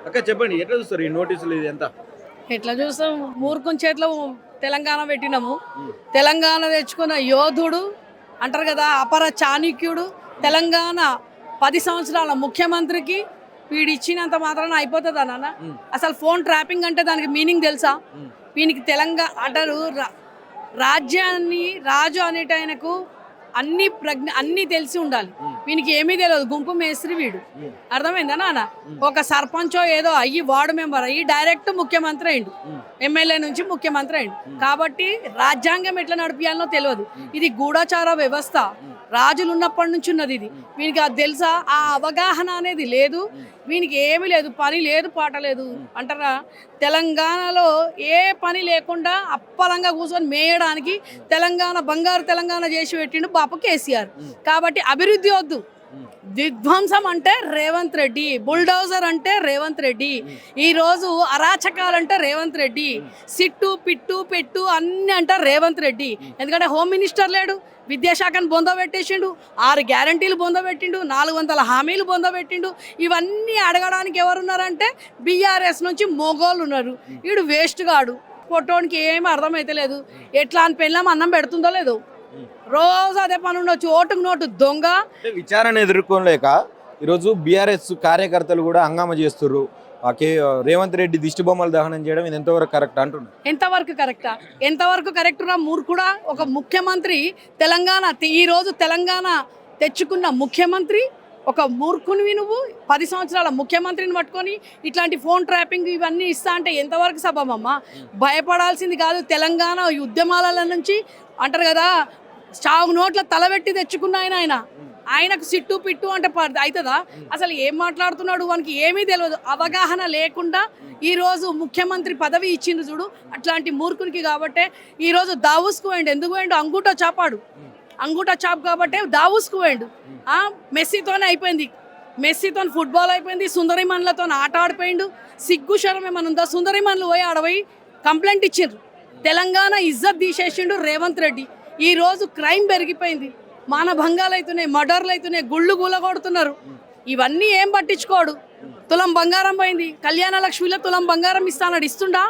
అక్క చెప్పండి, ఎట్లా చూస్తారు ఈ నోటీసులు? ఇది ఎంత? ఎట్లా చూస్తాం, మూర్ఖుని చేతిలో తెలంగాణ పెట్టినాము. తెలంగాణ తెచ్చుకున్న యోధుడు అంటారు కదా, అపర చాణక్యుడు. తెలంగాణ 10 సంవత్సరాల ముఖ్యమంత్రికి వీడు ఇచ్చినంత మాత్రాన అయిపోతుందా నాన్న? అసలు ఫోన్ ట్రాపింగ్ అంటే దానికి మీనింగ్ తెలుసా? వీనికి తెలంగాణ అంటారు, రాజ్యాన్ని రాజు అనేటైనకు అన్ని తెలిసి ఉండాలి. వీనికి ఏమీ తెలియదు, గుంపు మేస్త్రి వీడు. అర్థమైందా నాన్న? ఒక సర్పంచో ఏదో అయ్యి వార్డు మెంబర్ అయ్యి డైరెక్ట్ ముఖ్యమంత్రి అయిండు, ఎమ్మెల్యే నుంచి ముఖ్యమంత్రి అయిండు. కాబట్టి రాజ్యాంగం ఎట్లా నడిపియాలనో తెలియదు. ఇది గూఢచార వ్యవస్థ, రాజులు ఉన్నప్పటి నుంచి ఉన్నది ఇది. వీనికి అది తెలుసా? ఆ అవగాహన అనేది లేదు వీనికి. ఏమీ లేదు, పని లేదు, పాట లేదు అంటారా? తెలంగాణలో ఏ పని లేకుండా అప్పలంగా కూర్చొని మేయడానికి తెలంగాణ బంగారు తెలంగాణ చేసి పెట్టిండు బాపు కేసీఆర్. కాబట్టి అభివృద్ధి వద్దు, విధ్వంసం అంటే రేవంత్ రెడ్డి, బుల్డోజర్ అంటే రేవంత్ రెడ్డి, ఈరోజు అరాచకాలంటే రేవంత్ రెడ్డి, సిట్టు పిట్టు పెట్టు అన్ని అంటే రేవంత్ రెడ్డి. ఎందుకంటే హోమ్ మినిస్టర్ లేడు, విద్యాశాఖను బొందబెట్టేసిండు, 6 గ్యారంటీలు బొందబెట్టిండు, 400 హామీలు బొందబెట్టిండు. ఇవన్నీ అడగడానికి ఎవరున్నారంటే బీఆర్ఎస్ నుంచి మొగోళ్ళు ఉన్నారు. వీడు వేస్ట్ గాడు, పొట్టోనికి ఏమీ అర్థమైతే లేదు. ఎట్లా అని పెళ్ళాం అన్నం పెడుతుందో లేదో, రోజు అదే పని ఉండొచ్చు. ఓటుకు నోటు దొంగ. విచారణ ఎదుర్కోలేక ఈరోజు బీఆర్ఎస్ కార్యకర్తలు కూడా హంగామా చేస్తున్నారు. రేవంత్ రెడ్డి దిష్టి బొమ్మలు దహనం చేయడం ఇది ఎంతవరకు కరెక్ట్ అంటున్నారు? ఎంతవరకు కరెక్టా? ఎంతవరకు కరెక్ట్ రా మూర్ఖుడా? ఒక ముఖ్యమంత్రి తెలంగాణ ఈరోజు తెలంగాణ తెచ్చుకున్న ముఖ్యమంత్రి ఒక మూర్ఖునివి నువ్వు. 10 సంవత్సరాల ముఖ్యమంత్రిని పట్టుకొని ఇట్లాంటి ఫోన్ ట్రాపింగ్ ఇవన్నీ ఇస్తా అంటే ఎంతవరకు సబబమ్మా? భయపడాల్సింది కాదు. తెలంగాణ ఉద్యమాల నుంచి అంటారు కదా, చావు నోట్ల తలబెట్టి తెచ్చుకున్న ఆయనకు సిట్టు పిట్టు అంటే అవుతుందా? అసలు ఏం మాట్లాడుతున్నాడు? వానికి ఏమీ తెలియదు. అవగాహన లేకుండా ఈరోజు ముఖ్యమంత్రి పదవి ఇచ్చిండు చూడు, అట్లాంటి మూర్ఖునికి. కాబట్టే ఈరోజు దావూస్కు పోయిండు. ఎందుకు పోయిండు? అంగూటా చాపాడు, అంగూటా చాప్ కాబట్టే దావూస్కు పోయిండు. మెస్సీతోనే అయిపోయింది, మెస్సీతో ఫుట్బాల్ అయిపోయింది, సుందరిమన్లతో ఆట ఆడిపోయిండు. సిగ్గు శరం ఏమన్నా ఉందా? సుందరిమన్లు పోయి ఆడపోయి కంప్లైంట్ ఇచ్చిండ్రు. తెలంగాణ ఇజ్జత్ తీసేసిండు రేవంత్ రెడ్డి. ఈరోజు క్రైమ్ పెరిగిపోయింది, మానభంగాలు అవుతున్నాయి, మర్డర్లు అవుతున్నాయి, గుళ్ళు కొడుతున్నారు. ఇవన్నీ ఏం పట్టించుకోడు. తులం బంగారం పోయింది, కళ్యాణ లక్ష్మిలో తులం బంగారం ఇస్తాడు, ఇస్తుండా?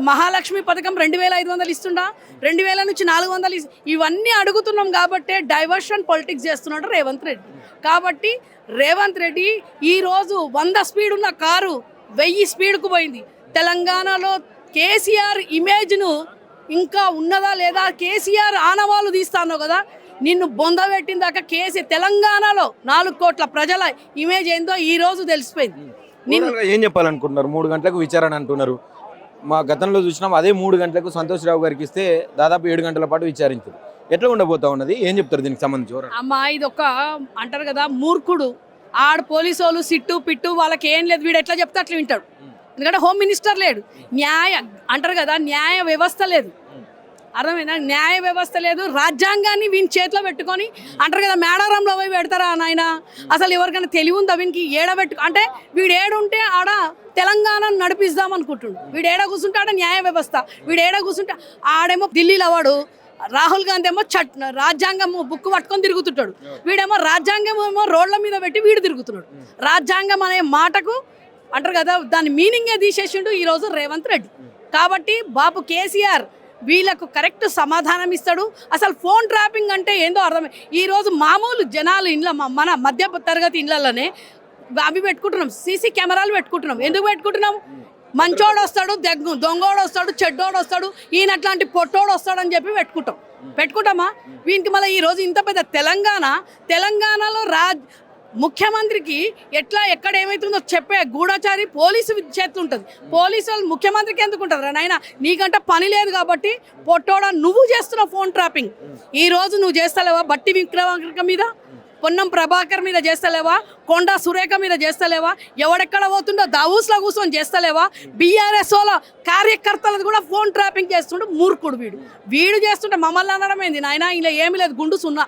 మహాలక్ష్మి పథకం 2500 ఇస్తుండా? 2000 నుంచి 400 ఇవన్నీ అడుగుతున్నాం. కాబట్టి డైవర్షన్ పొలిటిక్స్ చేస్తున్నాడు రేవంత్ రెడ్డి. కాబట్టి రేవంత్ రెడ్డి ఈరోజు 100 స్పీడ్ ఉన్న కారు 1000 స్పీడ్కు పోయింది. తెలంగాణలో కేసీఆర్ ఇమేజ్ను ఇంకా ఉన్నదా లేదా? కేసీఆర్ ఆనవాళ్ళు తీస్తాను కదా, నిన్ను బొందబెట్టిన దాకా తెలంగాణలో 4 కోట్ల ప్రజల ఇమేజ్ ఏందో ఈరోజు తెలిసిపోయింది. ఏం చెప్పాలనుకుంటున్నారు? 3 గంటలకు విచారణ అంటున్నారు. మా గతంలో చూసినాం, అదే 3 గంటలకు సంతోష్ రావు గారికి ఇస్తే దాదాపు 7 గంటల పాటు విచారించారు. ఎట్లా ఉండబోతా ఉన్నది? ఏం చెప్తారు దీనికి సంబంధించి? అమ్మా, ఇది ఒక అంటారు కదా మూర్ఖుడు. ఆడ పోలీసు వాళ్ళు సిట్టు పిట్టు వాళ్ళకి ఏం లేదు, వీడు ఎట్లా చెప్తే అట్లా వింటాడు. ఎందుకంటే హోమ్ మినిస్టర్ లేడు, అంటారు కదా న్యాయ వ్యవస్థ లేదు. అర్థమైనా? న్యాయ వ్యవస్థ లేదు. రాజ్యాంగాన్ని వీని చేతిలో పెట్టుకొని అంటారు కదా, మేడారంలో పోయి పెడతారా నాయన? అసలు ఎవరికైనా తెలివి ఉందా వీనికి? అంటే వీడు ఏడుంటే ఆడ తెలంగాణను నడిపిస్తాం అనుకుంటుండు. వీడు ఏడ కూర్చుంటే ఆడ న్యాయ వ్యవస్థ, వీడు ఏడ కూర్చుంటే ఆడేమో ఢిల్లీలో వాడు. రాహుల్ గాంధీ ఏమో రాజ్యాంగం బుక్ పట్టుకొని తిరుగుతుంటాడు, వీడేమో రాజ్యాంగం ఏమో రోడ్ల మీద పెట్టి వీడు తిరుగుతున్నాడు. రాజ్యాంగం అనే మాటకు అంటారు కదా, దాని మీనింగే తీసేసిండు ఈరోజు రేవంత్ రెడ్డి. కాబట్టి బాబు కేసీఆర్ వీళ్ళకు కరెక్ట్ సమాధానం ఇస్తాడు. అసలు ఫోన్ ట్రాపింగ్ అంటే ఏందో అర్థమే. ఈరోజు మామూలు జనాలు ఇంట్లో, మన మధ్య తరగతి ఇళ్లలోనే అవి పెట్టుకుంటున్నాం, సీసీ కెమెరాలు పెట్టుకుంటున్నాం. ఎందుకు పెట్టుకుంటున్నాం? మంచోడు వస్తాడు, దొంగోడు వస్తాడు, చెడ్డోడు వస్తాడు, ఈయన అట్లాంటి పొట్టోడు వస్తాడని చెప్పి పెట్టుకుంటామా? వీనికి మళ్ళీ ఈరోజు ఇంత పెద్ద తెలంగాణలో ముఖ్యమంత్రికి ఎట్లా ఎక్కడ ఏమవుతుందో చెప్పే గూఢచారి పోలీసు చేతులు ఉంటుంది. పోలీసు వాళ్ళు ముఖ్యమంత్రికి ఎందుకు ఉంటుంది నాయన? నీకంటే పని లేదు కాబట్టి పొట్టోడా నువ్వు చేస్తున్న ఫోన్ ట్రాపింగ్. ఈరోజు నువ్వు చేస్తలేవా? బట్టి విక్రమార్క మీద, పొన్నం ప్రభాకర్ మీద చేస్తలేవా? కొండా సురేఖ మీద చేస్తలేవా? ఎవడెక్కడ పోతుండో దావూస్లో కూర్చొని చేస్తలేవా? బీఆర్ఎస్ వాళ్ళ కార్యకర్తలది కూడా ఫోన్ ట్రాపింగ్ చేస్తుండే మూర్ఖుడు వీడు చేస్తుంటే మమ్మల్ని అనడం ఏంది నాయన? ఇలా ఏమీ లేదు, గుండు సున్నా.